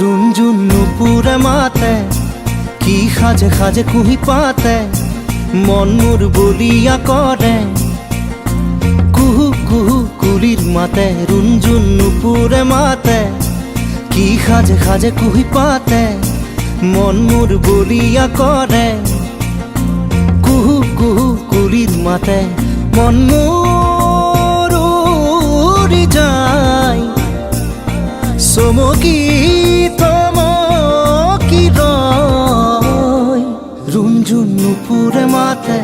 রুঞ্জুন নুপুরে মাতে কি খাজে খাজে কুহি পাতে মন মোর বলিয়া করে কুহু কুহু কুলির মাতে রুঞ্জুন নুপুরে মাতে কি খাজে খাজে কুহি পাতে মন মোর বলিয়া করে কুহু কুহু কুলির মাতে মন মোর উড়ি যায় সমকি থমকি রয় রুঞ্জুন নুপুরে মাতে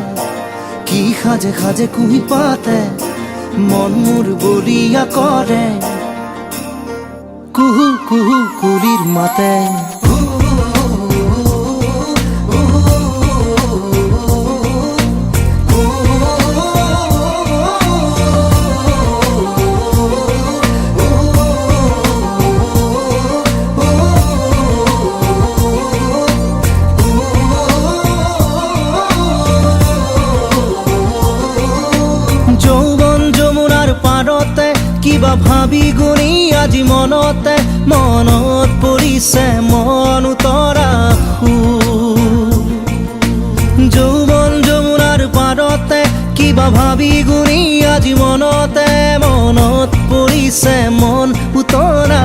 কি খাজে খাজে কুহি পাতে মন মোর বলিয়া করে কুহু কুহু কুলির মাতে যৌবন যমুনার পাৰতে কিবা ভাবি গুণি আজি মনতে মনত পৰিছে মন উতৰা যৌবন যমুনাৰ পাৰতে কিবা ভাবি গুণি আজি মনতে মনত পৰিছে মন উতৰা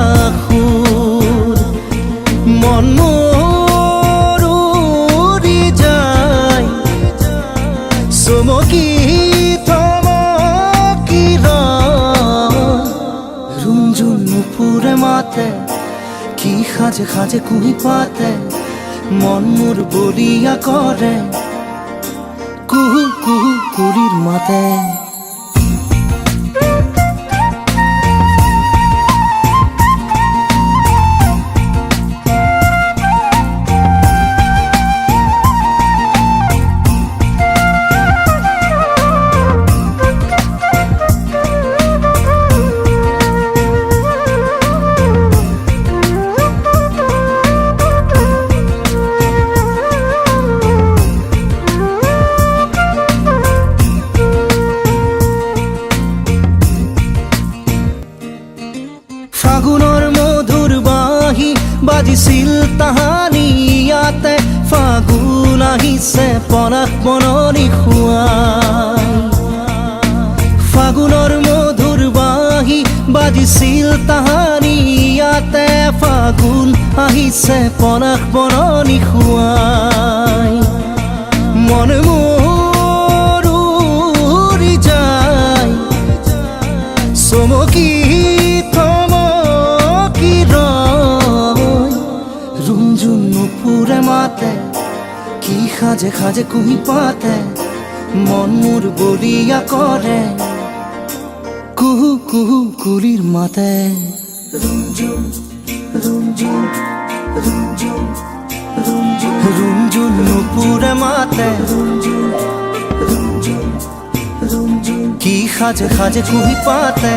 মন মোৰ উৰি যায় চমকি নুপুরে মাতে কি খাজে খাজে কুহি পাতে মন মোর বলিয়া করে কুহু কুহু কুলির মাতে ফাগুনৰ মধুৰ বাঁহী বাজিছিল তাহানি ইয়াতে ফাগুন আহিছে পলাশ বননি খুৱাই ফাগুনৰ মধুৰ বাঁহী বাজিছিল তাহানি ইয়াতে ফাগুন আহিছে পলাশ বননি খুৱাই মন মোৰ উৰি যায় চমকি রুঞ্জুন নুপুরে মাতে কি খাজে খাজে কুহি পাতে মন মোর বলিয়া করে কুহু কুহু কুলির মাতে রুঞ্জুন রুঞ্জুন রুঞ্জুন রুঞ্জুন নুপুরে মাতে কি খাজে খাজে কুহি পাতে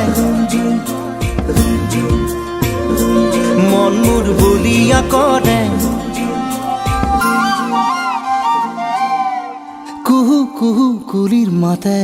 মন মোর বলিয়া করে কুহু কুহু কুলির মাতে।